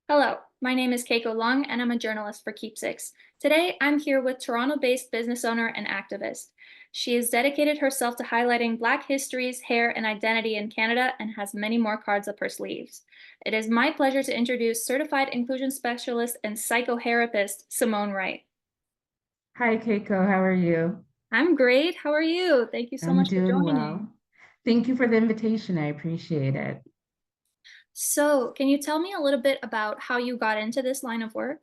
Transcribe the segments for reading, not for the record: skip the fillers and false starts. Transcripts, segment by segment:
Hello, my name is Keiko Long, and I'm a journalist for Keepsix. Today, I'm here with Toronto based business owner and activist. She has dedicated herself to highlighting Black histories, hair, and identity in Canada and has many more cards up her sleeves. It is my pleasure to introduce certified inclusion specialist and psychotherapist Simone Wright. Hi, Keiko. How are you? I'm great. How are you? Thank you so I'm much for doing joining. well. Thank you for the invitation. I appreciate it. So, can you tell me a little bit about how you got into this line of work?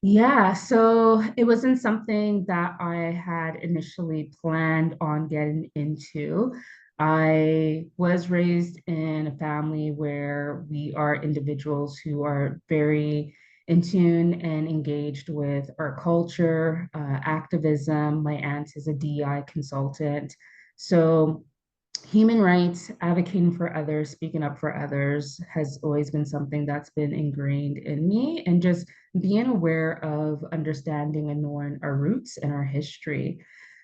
Yeah, so it wasn't something that I had initially planned on getting into. I was raised in a family where we are individuals who are very in tune and engaged with our culture, activism. My aunt is a DEI consultant. So human rights, advocating for others, speaking up for others has always been something that's been ingrained in me, and just being aware of understanding and knowing our roots and our history.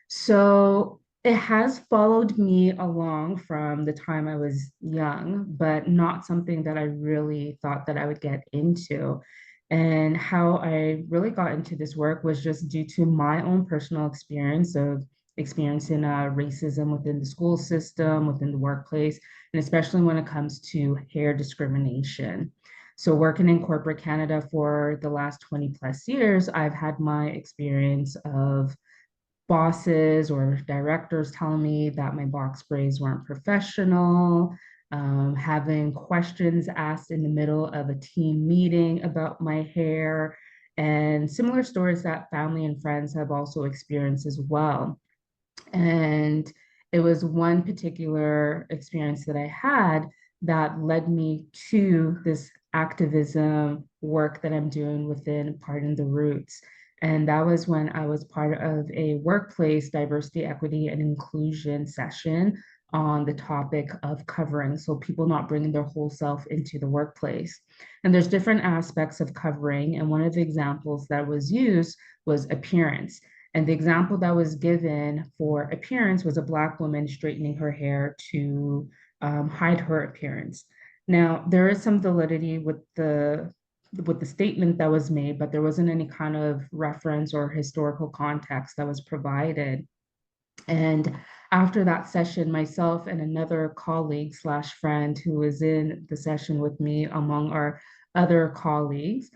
So it has followed me along from the time I was young, but not something that I really thought that I would get into. And how I really got into this work was just due to my own personal experience of experiencing racism within the school system, within the workplace, and especially when it comes to hair discrimination. So, working in corporate Canada for the last 20 plus years, I've had my experience of bosses or directors telling me that my box braids weren't professional, having questions asked in the middle of a team meeting about my hair, and similar stories that family and friends have also experienced as well. And it was one particular experience that I had that led me to this activism work that I'm doing within Pardon the Roots. And that was when I was part of a workplace diversity, equity, and inclusion session on the topic of covering. So people not bringing their whole self into the workplace. And there's different aspects of covering. And one of the examples that was used was appearance. And the example that was given for appearance was a Black woman straightening her hair to hide her appearance. Now, there is some validity with the statement that was made, but there wasn't any kind of reference or historical context that was provided. And after that session, myself and another colleague slash friend who was in the session with me, among our other colleagues,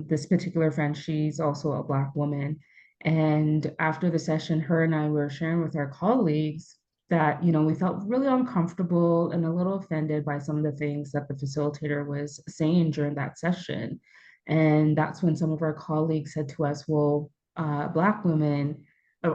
this particular friend, she's also a Black woman. And after the session, her and I were sharing with our colleagues that, we felt really uncomfortable and a little offended by some of the things that the facilitator was saying during that session. And that's when some of our colleagues said to us, well, Black women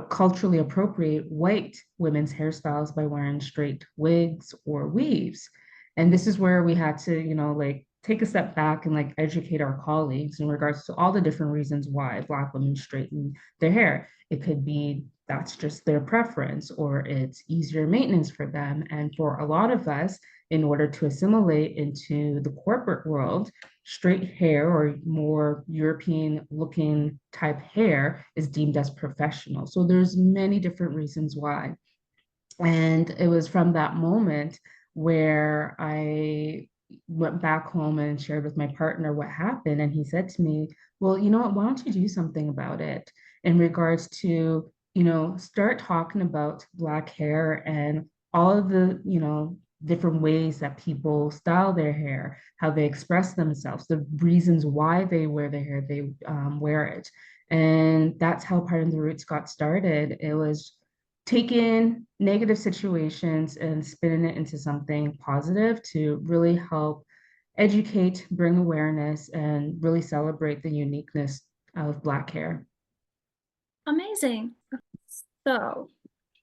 culturally appropriate white women's hairstyles by wearing straight wigs or weaves. And this is where we had to, like take a step back and like educate our colleagues in regards to all the different reasons why Black women straighten their hair. It could be that's just their preference, or it's easier maintenance for them. And for a lot of us, in order to assimilate into the corporate world, straight hair or more European looking type hair is deemed as professional. So there's many different reasons why. And it was from that moment where I went back home and shared with my partner what happened. And he said to me, well, you know what, why don't you do something about it in regards to, start talking about Black hair and all of the, different ways that people style their hair, how they express themselves, the reasons why they wear their hair, they wear it. And that's how Pardon the Roots got started. It was taking negative situations and spinning it into something positive to really help educate, bring awareness, and really celebrate the uniqueness of Black hair. Amazing. So,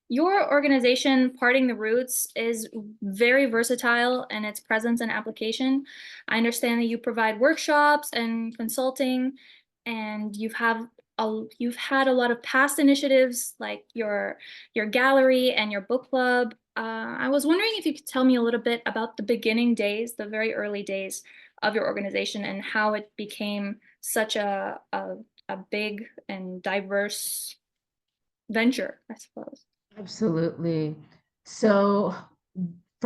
your organization, Parting the Roots, is very versatile in its presence and application. I understand that you provide workshops and consulting, and you've had a lot of past initiatives like your gallery and your book club. I was wondering if you could tell me a little bit about the beginning days, the very early days of your organization, and how it became such a big and diverse venture, I suppose. Absolutely. So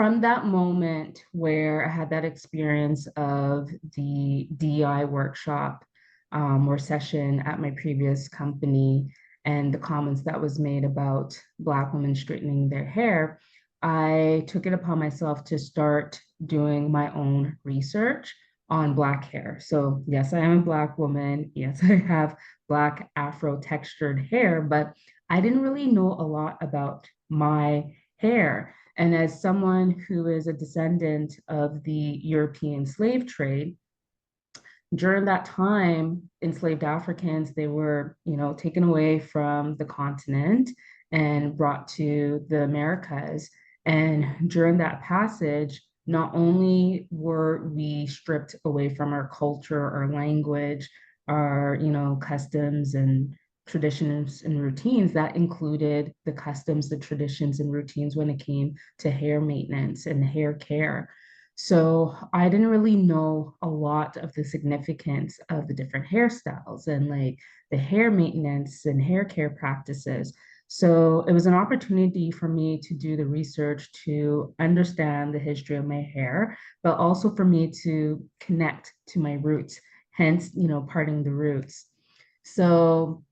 from that moment where I had that experience of the DEI workshop or session at my previous company and the comments that was made about Black women straightening their hair, I took it upon myself to start doing my own research on Black hair. So yes, I am a Black woman. Yes, I have Black Afro textured hair, but I didn't really know a lot about my hair. And as someone who is a descendant of the European slave trade, during that time, enslaved Africans, they were, taken away from the continent and brought to the Americas. And during that passage, not only were we stripped away from our culture, our language, our, customs and traditions and routines, that included the customs, the traditions and routines when it came to hair maintenance and hair care. So I didn't really know a lot of the significance of the different hairstyles and like the hair maintenance and hair care practices. So it was an opportunity for me to do the research to understand the history of my hair, but also for me to connect to my roots, hence, parting the roots. So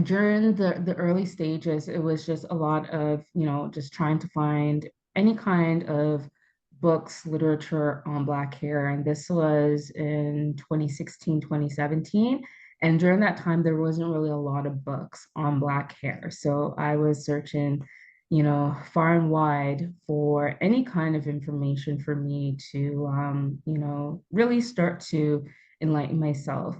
during the early stages, it was just a lot of, just trying to find any kind of books, literature on Black hair. And this was in 2016, 2017. And during that time, there wasn't really a lot of books on Black hair. So I was searching, far and wide for any kind of information for me to, really start to enlighten myself.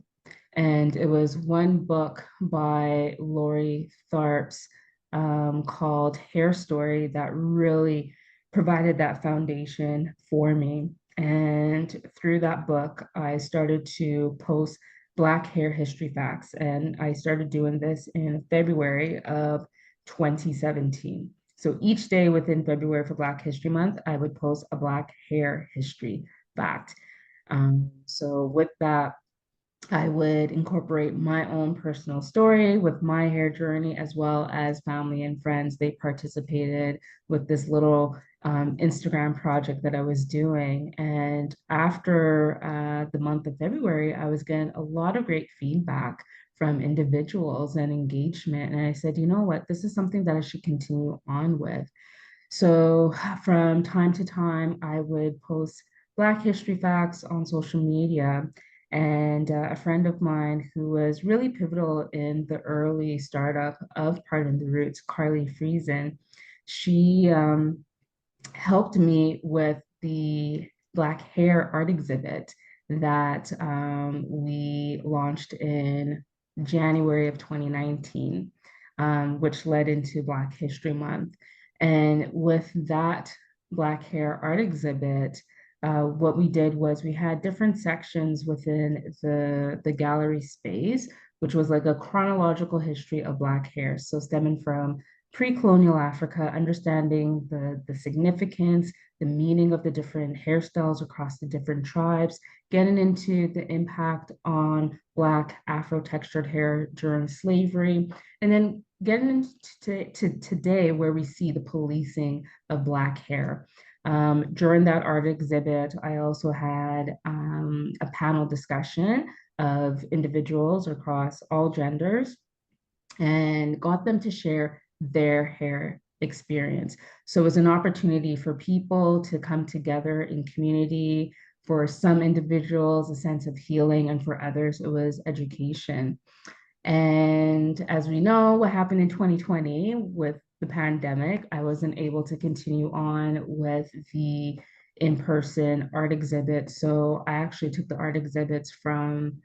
And it was one book by Lori Tharps called Hair Story that really provided that foundation for me. And through that book, I started to post Black hair history facts. And I started doing this in February of 2017. So each day within February for Black History Month, I would post a Black hair history fact. So with that, I would incorporate my own personal story with my hair journey, as well as family and friends. They participated with this little Instagram project that I was doing. And after the month of February, I was getting a lot of great feedback from individuals and engagement. And I said, you know what, this is something that I should continue on with. So from time to time, I would post Black history facts on social media. And a friend of mine who was really pivotal in the early startup of Pardon the Roots, Carly Friesen, she helped me with the Black hair art exhibit that we launched in January of 2019, which led into Black History Month. And with that Black hair art exhibit, what we did was we had different sections within the gallery space, which was like a chronological history of Black hair. So stemming from pre-colonial Africa, understanding the significance, the meaning of the different hairstyles across the different tribes, getting into the impact on Black Afro-textured hair during slavery, and then getting into to today where we see the policing of Black hair. During that art exhibit, I also had a panel discussion of individuals across all genders and got them to share their hair experience. So it was an opportunity for people to come together in community. For some individuals, a sense of healing, and for others, it was education. And as we know, what happened in 2020 with the pandemic, I wasn't able to continue on with the in-person art exhibit. So I actually took the art exhibits from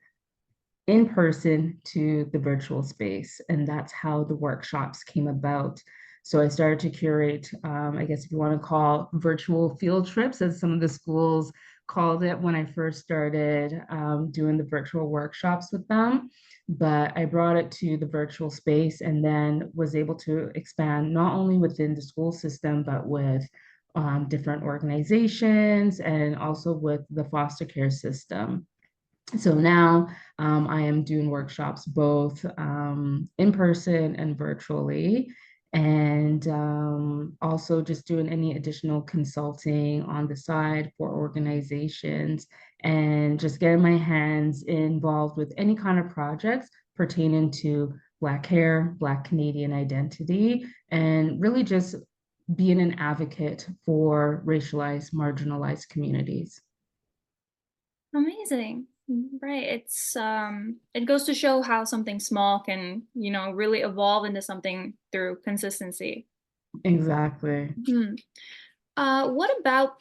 in person to the virtual space. And that's how the workshops came about. So I started to curate, I guess if you want to call virtual field trips, as some of the schools called it when I first started doing the virtual workshops with them. But I brought it to the virtual space and then was able to expand not only within the school system, but with different organizations and also with the foster care system. So now I am doing workshops both in person and virtually. and also just doing any additional consulting on the side for organizations and just getting my hands involved with any kind of projects pertaining to Black hair, Black Canadian identity, and really just being an advocate for racialized, marginalized communities. Amazing. Right. It goes to show how something small can, really evolve into something through consistency. Exactly. Hmm. What about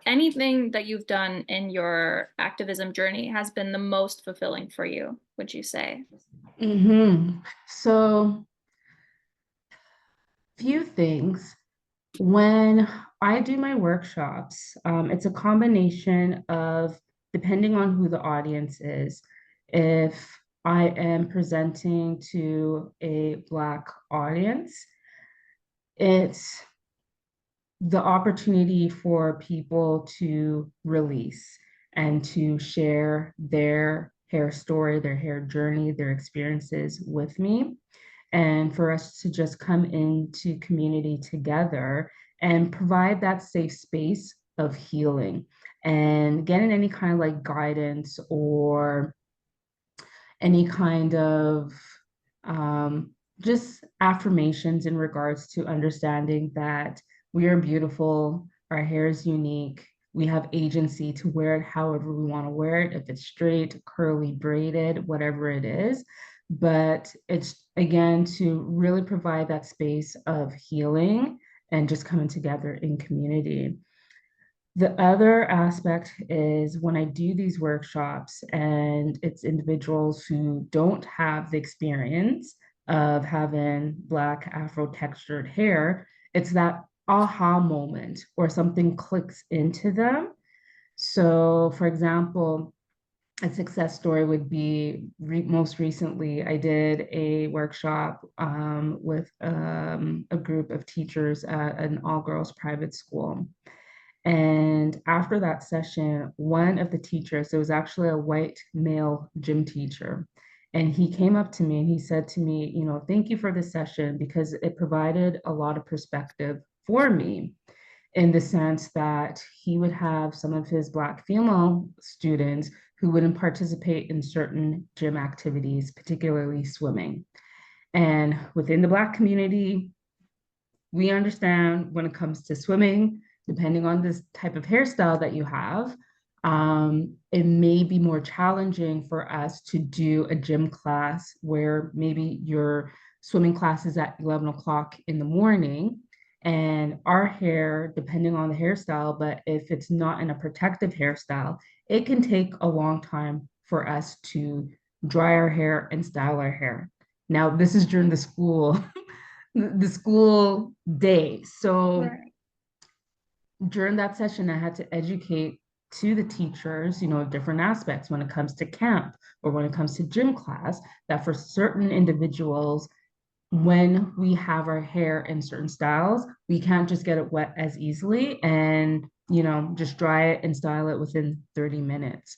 anything that you've done in your activism journey has been the most fulfilling for you, would you say? So, few things. When I do my workshops, it's a combination of, depending on who the audience is, if I am presenting to a Black audience, it's the opportunity for people to release and to share their hair story, their hair journey, their experiences with me, and for us to just come into community together and provide that safe space of healing and getting any kind of like guidance or any kind of um, just affirmations in regards to understanding that we are beautiful, our hair is unique, we have agency to wear it however we want to wear it, if it's straight, curly, braided, whatever it is. But it's again to really provide that space of healing and just coming together in community. The other aspect is when I do these workshops and it's individuals who don't have the experience of having Black Afro textured hair, it's that aha moment or something clicks into them. So, for example, a success story would be most recently, I did a workshop with a group of teachers at an all girls private school. And after that session, one of the teachers, it was actually a white male gym teacher, and he came up to me and he said to me, thank you for this session because it provided a lot of perspective for me in the sense that he would have some of his Black female students who wouldn't participate in certain gym activities, particularly swimming. And within the Black community, we understand when it comes to swimming, depending on this type of hairstyle that you have, it may be more challenging for us to do a gym class where maybe your swimming class is at 11 o'clock in the morning. And our hair, depending on the hairstyle, but if it's not in a protective hairstyle, it can take a long time for us to dry our hair and style our hair. Now, this is during the school day. So Right. during that session, I had to educate to the teachers, different aspects when it comes to camp or when it comes to gym class, that for certain individuals, when we have our hair in certain styles, we can't just get it wet as easily and, just dry it and style it within 30 minutes.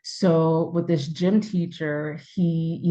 So with this gym teacher, he,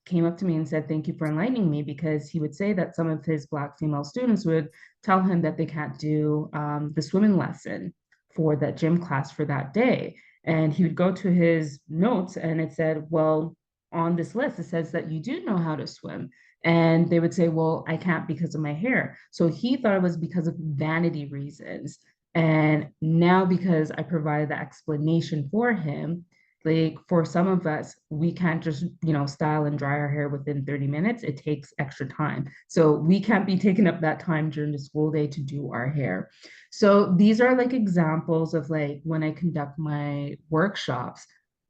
came up to me and said, thank you for enlightening me, because he would say that some of his Black female students would tell him that they can't do the swimming lesson for that gym class for that day. And he would go to his notes and it said, well, on this list, it says that you do know how to swim. And they would say, well, I can't because of my hair. So he thought it was because of vanity reasons. And now, because I provided the explanation for him, like for some of us, we can't just, style and dry our hair within 30 minutes. It takes extra time. So we can't be taking up that time during the school day to do our hair. So these are like examples of like when I conduct my workshops,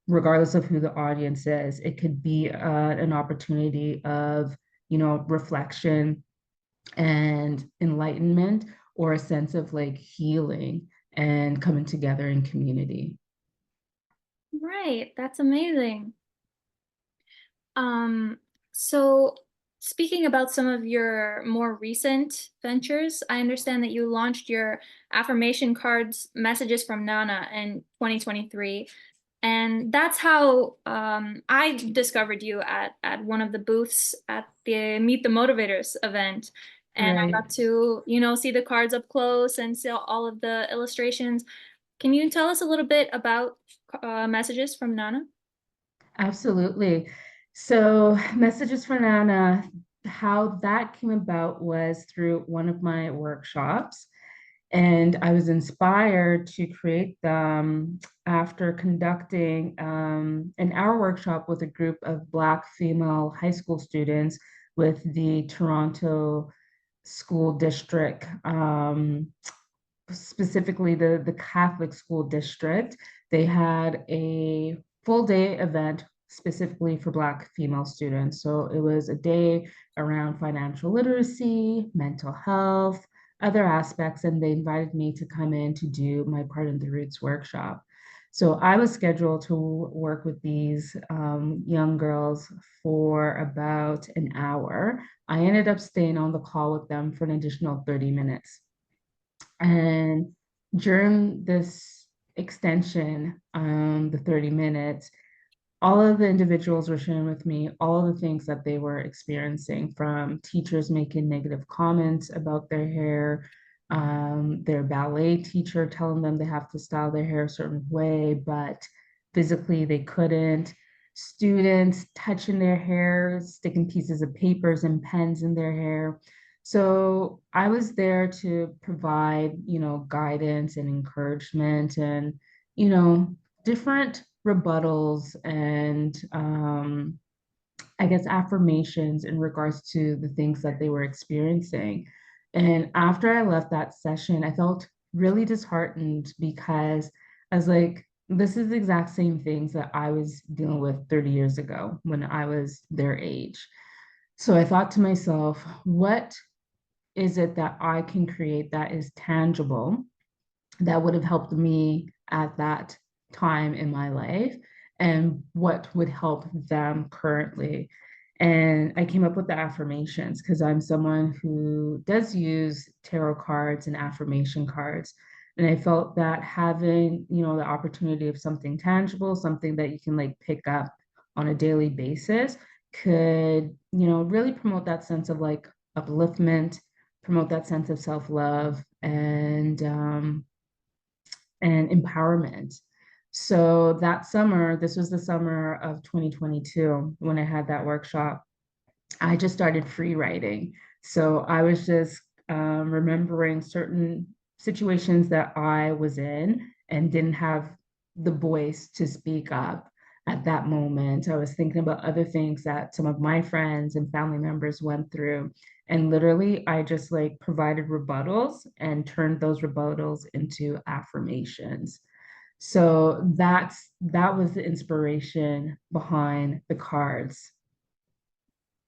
regardless of who the audience is, it could be an opportunity of, reflection and enlightenment or a sense of like healing and coming together in community. Right. That's amazing. Um, so speaking about some of your more recent ventures, I understand that you launched your affirmation cards messages from Nana in 2023. And that's how I discovered you at one of the booths at the Meet the Motivators event. And I Right. got to, see the cards up close and see all of the illustrations. Can you tell us a little bit about messages from Nana? Absolutely. So, Messages for Nana, how that came about was through one of my workshops. And I was inspired to create them after conducting an hour workshop with a group of Black female high school students with the Toronto School District, specifically the Catholic School District. They had a full day event specifically for Black female students. So it was a day around financial literacy, mental health, other aspects, and they invited me to come in to do my Part in the Roots workshop. So I was scheduled to work with these young girls for about an hour. I ended up staying on the call with them for an additional 30 minutes. And during this extension, the 30 minutes, all of the individuals were sharing with me all of the things that they were experiencing, from teachers making negative comments about their hair, their ballet teacher telling them they have to style their hair a certain way, but physically they couldn't, students touching their hair, sticking pieces of papers and pens in their hair. So I was there to provide, guidance and encouragement and, different rebuttals and I guess affirmations in regards to the things that they were experiencing. And after I left that session, I felt really disheartened because I was like, this is the exact same things that I was dealing with 30 years ago when I was their age. So I thought to myself, what is it that I can create that is tangible that would have helped me at that time in my life, and what would help them currently? And I came up with the affirmations because I'm someone who does use tarot cards and affirmation cards. And I felt that having, the opportunity of something tangible, something that you can like pick up on a daily basis could, really promote that sense of like upliftment, promote that sense of self-love and empowerment. So that summer, this was the summer of 2022 when I had that workshop, I just started free writing. So I was just remembering certain situations that I was in and didn't have the voice to speak up at that moment. I was thinking about other things that some of my friends and family members went through. And literally, I just like provided rebuttals and turned those rebuttals into affirmations. So that was the inspiration behind the cards.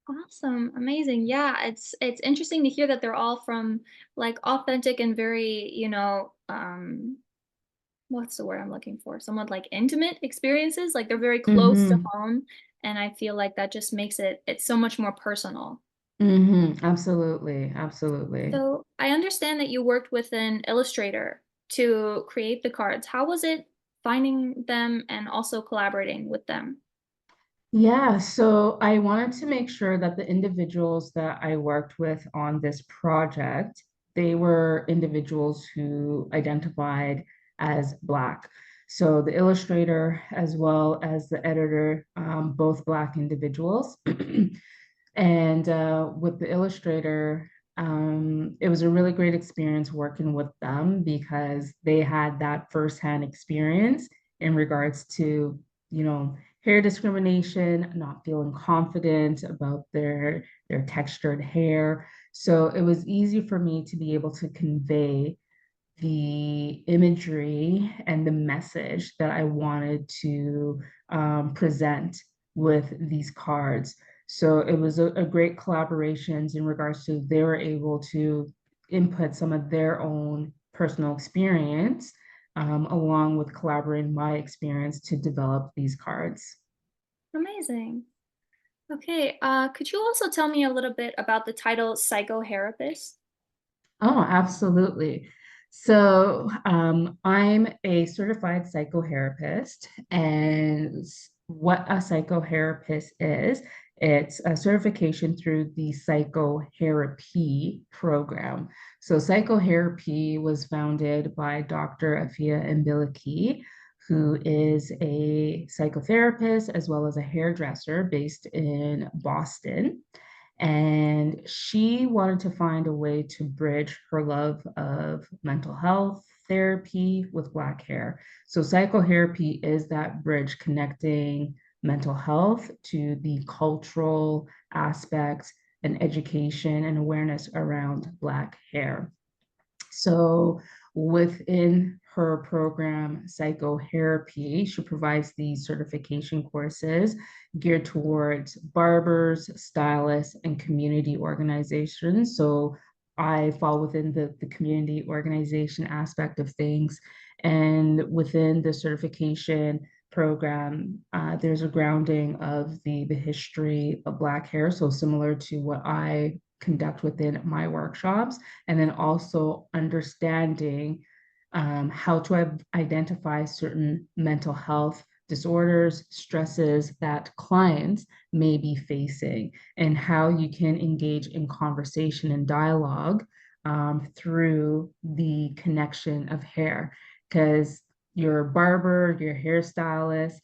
Awesome, amazing. Yeah, it's interesting to hear that they're all from like authentic and very, what's the word I'm looking for? Somewhat like intimate experiences. Like they're very close to Mm-hmm. home, and I feel like that just makes it's so much more personal. Mm-hmm. Absolutely. Absolutely. So I understand that you worked with an illustrator to create the cards. How was it finding them and also collaborating with them? Yeah, so I wanted to make sure that the individuals that I worked with on this project, they were individuals who identified as Black. So the illustrator as well as the editor, both Black individuals. And with the illustrator, it was a really great experience working with them because they had that firsthand experience in regards to, hair discrimination, not feeling confident about their textured hair. So it was easy for me to be able to convey the imagery and the message that I wanted to present with these cards. So it was a great collaborations in regards to they were able to input some of their own personal experience along with collaborating my experience to develop these cards. Amazing. Okay, could you also tell me a little bit about the title psychotherapist? Oh, absolutely. I'm a certified psychotherapist, and what a psychotherapist is, it's a certification through the psychotherapy program. So, psychotherapy was founded by Dr. Afia Mbiliki, who is a psychotherapist as well as a hairdresser based in Boston. And she wanted to find a way to bridge her love of mental health therapy with Black hair. So, psychotherapy is that bridge connecting mental health to the cultural aspects and education and awareness around Black hair. So within her program, psychotherapy, she provides these certification courses geared towards barbers, stylists, and community organizations. So I fall within the community organization aspect of things. And within the certification program, there's a grounding of the history of Black hair. So similar to what I conduct within my workshops, and then also understanding how to identify certain mental health disorders, stresses that clients may be facing, and how you can engage in conversation and dialogue through the connection of hair. Because your barber, your hairstylist,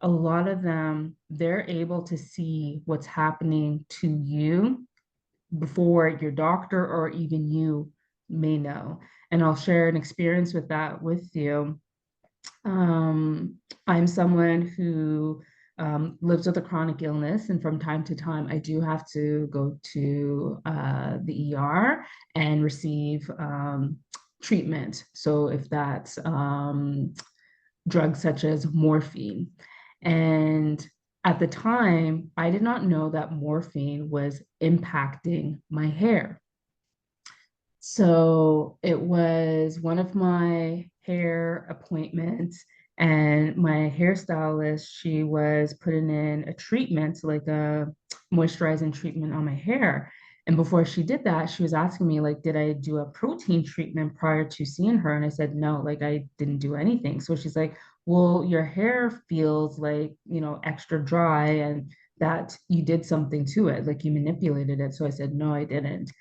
a lot of them, they're able to see what's happening to you before your doctor or even you may know. And I'll share an experience with that with you. Um, I'm someone who lives with a chronic illness, and from time to time, I do have to go to the ER and receive treatment. So, if that's drugs such as morphine. And at the time, I did not know that morphine was impacting my hair. So it was one of my hair appointments, and my hairstylist, she was putting in a treatment, like a moisturizing treatment on my hair. And before she did that, she was asking me, like, did I do a protein treatment prior to seeing her? And I said, no, like, I didn't do anything. So she's like, well, your hair feels like, extra dry and that you did something to it, like you manipulated it. So I said, no, I didn't.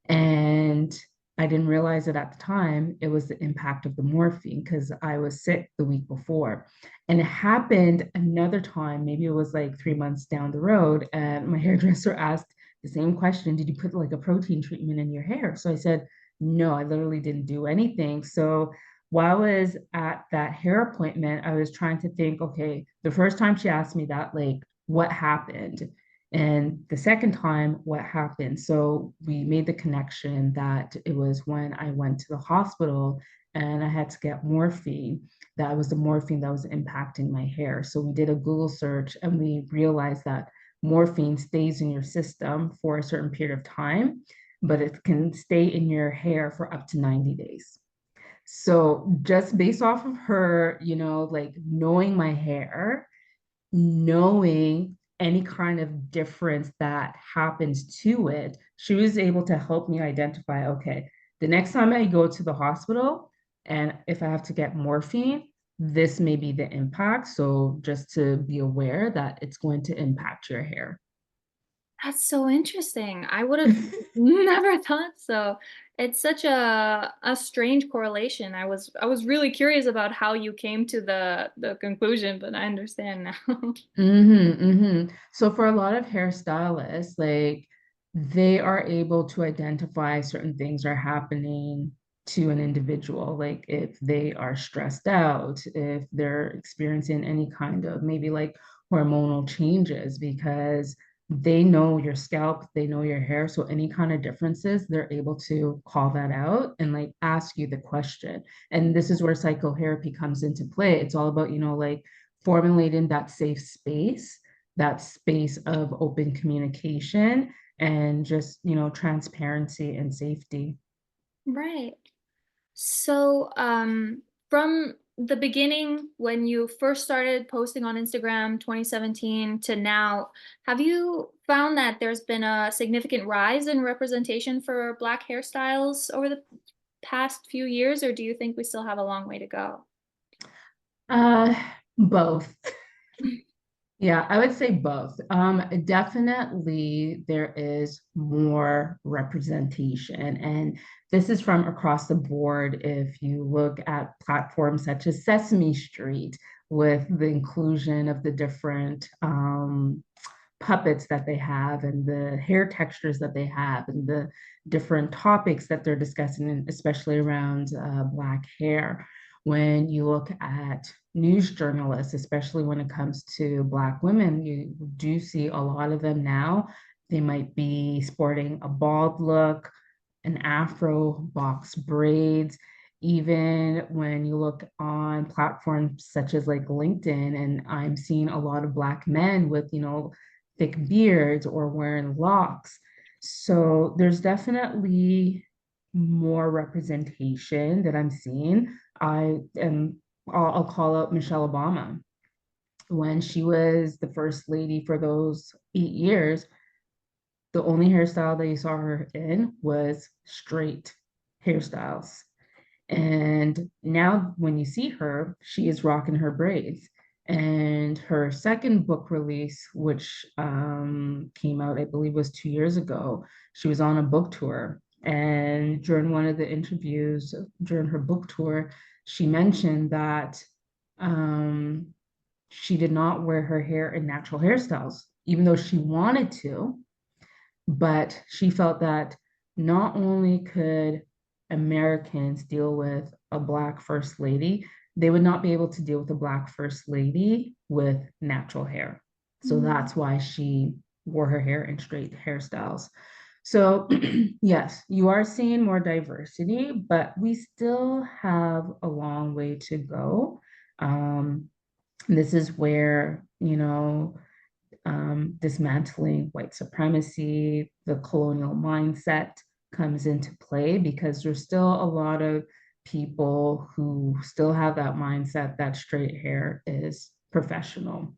And I didn't realize it at the time. It was the impact of the morphine because I was sick the week before. And it happened another time, maybe it was like 3 months down the road. And my hairdresser asked the same question: did you put like a protein treatment in your hair? So I said, no, I literally didn't do anything. So while I was at that hair appointment, I was trying to think, okay, the first time she asked me that, like, what happened? And the second time, what happened? So we made the connection that it was when I went to the hospital and I had to get morphine. That was the morphine that was impacting my hair. So we did a Google search and we realized that morphine stays in your system for a certain period of time, but it can stay in your hair for up to 90 days. So just based off of her, like knowing my hair, knowing any kind of difference that happens to it, she was able to help me identify, okay, the next time I go to the hospital and if I have to get morphine, this may be the impact. So just to be aware that it's going to impact your hair. That's so interesting. I would have never thought so. It's such a strange correlation. I was really curious about how you came to the conclusion, but I understand now. So for a lot of hairstylists, like they are able to identify certain things are happening to an individual, like if they are stressed out, if they're experiencing any kind of maybe like hormonal changes, because they know your scalp, they know your hair. So any kind of differences, they're able to call that out and like ask you the question. And this is where psychotherapy comes into play. It's all about, like formulating that space of open communication and just, transparency and safety. Right. So, from the beginning, when you first started posting on Instagram, 2017 to now, have you found that there's been a significant rise in representation for Black hairstyles over the past few years, or do you think we still have a long way to go? Uh, Both. Yeah, I would say both. Definitely there is more representation, and this is from across the board. If you look at platforms such as Sesame Street, with the inclusion of the different puppets that they have and the hair textures that they have and the different topics that they're discussing, especially around Black hair. When you look at news journalists, especially when it comes to Black women, you do see a lot of them now. They might be sporting a bald look, an afro, box braids. Even when you look on platforms such as like LinkedIn, and I'm seeing a lot of Black men with, thick beards or wearing locks. So there's definitely more representation that I'm seeing. I'll call out Michelle Obama. When she was the first lady for those 8 years, the only hairstyle that you saw her in was straight hairstyles. And now, when you see her, she is rocking her braids. And her second book release, which came out, I believe, was 2 years ago, she was on a book tour. And during one of the interviews during her book tour, she mentioned that um, she did not wear her hair in natural hairstyles, even though she wanted to. But she felt that not only could Americans deal with a Black first lady, they would not be able to deal with a Black first lady with natural hair. So Mm. that's why she wore her hair in straight hairstyles. So, yes, you are seeing more diversity, but we still have a long way to go. Um, this is where, dismantling white supremacy, the colonial mindset comes into play, because there's still a lot of people who still have that mindset that straight hair is professional.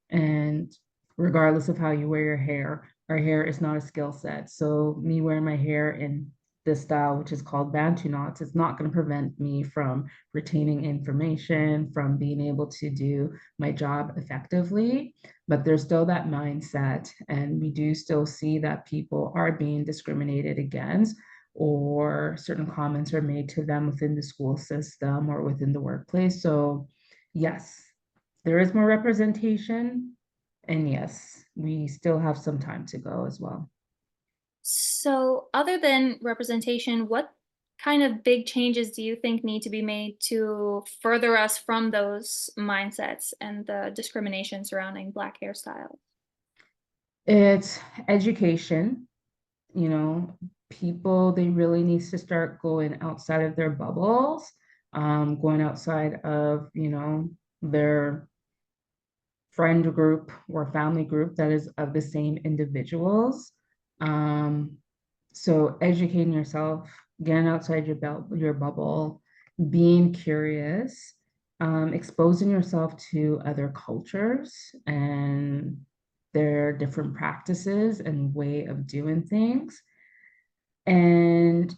And regardless of how you wear your hair, our hair is not a skill set. So me wearing my hair in this style, which is called Bantu knots, is not going to prevent me from retaining information, from being able to do my job effectively. But there's still that mindset, and we do still see that people are being discriminated against, or certain comments are made to them within the school system or within the workplace. So yes, there is more representation, and yes, we still have some time to go as well. So, other than representation, what kind of big changes do you think need to be made to further us from those mindsets and the discrimination surrounding Black hairstyles? It's education, you know, people, they really need to start going outside of their bubbles, going outside of, their friend group or family group that is of the same individuals. Um, so educating yourself, getting outside your bubble, being curious, exposing yourself to other cultures and their different practices and way of doing things. And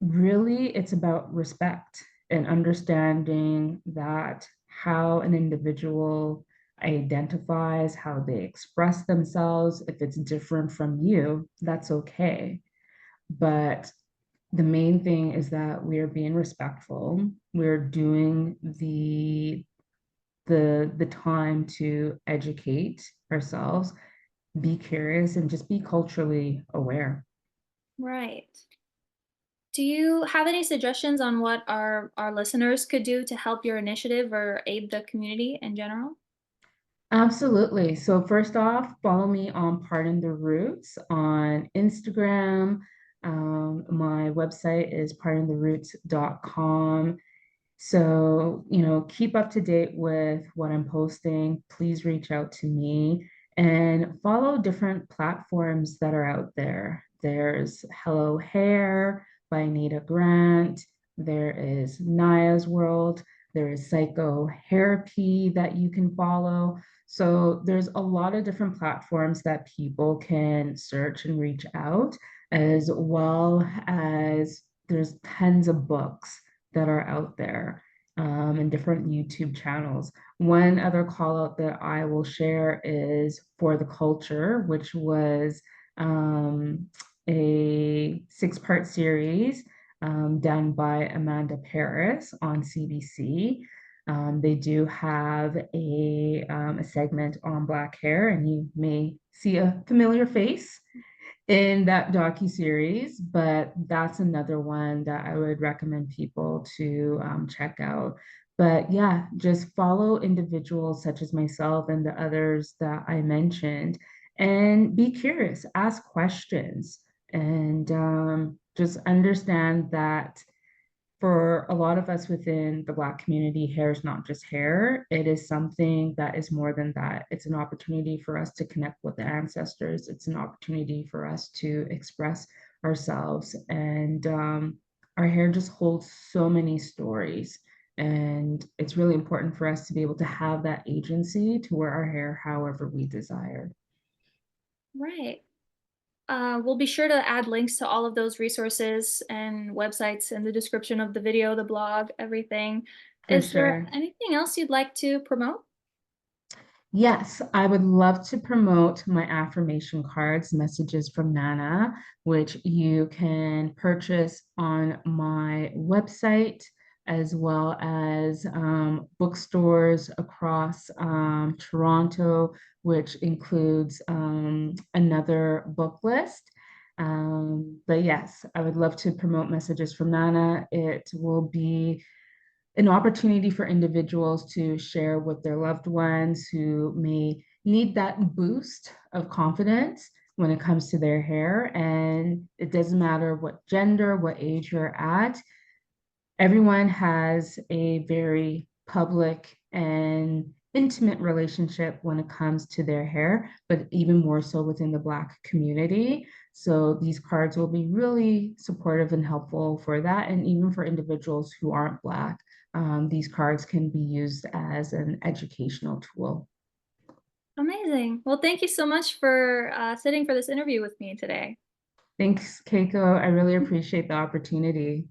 really, it's about respect and understanding that how an individual identifies, how they express themselves, if it's different from you, that's okay. But the main thing is that we are being respectful. We're doing the time to educate ourselves, be curious, and just be culturally aware. Right. Do you have any suggestions on what our listeners could do to help your initiative or aid the community in general? Absolutely. So first off, follow me on Pardon the Roots on Instagram. My website is pardontheroots.com. So, keep up to date with what I'm posting. Please reach out to me and follow different platforms that are out there. There's Hello Hair by Anita Grant. There is Naya's World. There is Psychotherapy that you can follow. So there's a lot of different platforms that people can search and reach out, as well as there's tons of books that are out there, and different YouTube channels. One other call out that I will share is For the Culture, which was a 6-part series done by Amanda Paris on CBC. They do have a segment on Black hair, and you may see a familiar face in that docu-series, but that's another one that I would recommend people to check out. But yeah, just follow individuals such as myself and the others that I mentioned, and be curious, ask questions, and just understand that for a lot of us within the Black community, hair is not just hair. It is something that is more than that. It's an opportunity for us to connect with the ancestors. It's an opportunity for us to express ourselves. And our hair just holds so many stories. And it's really important for us to be able to have that agency to wear our hair however we desire. Right. We'll be sure to add links to all of those resources and websites in the description of the video, the blog, everything. For Is there sure. anything else you'd like to promote? Yes, I would love to promote my affirmation cards, Messages from Nana, which you can purchase on my website as well as bookstores across Toronto, which includes another book list. But yes, I would love to promote Messages from Nana. It will be an opportunity for individuals to share with their loved ones who may need that boost of confidence when it comes to their hair. And it doesn't matter what gender, what age you're at, everyone has a very public and intimate relationship when it comes to their hair, but even more so within the Black community. So these cards will be really supportive and helpful for that. And even for individuals who aren't Black, these cards can be used as an educational tool. Amazing. Well, thank you so much for sitting for this interview with me today. Thanks, Keiko. I really appreciate the opportunity.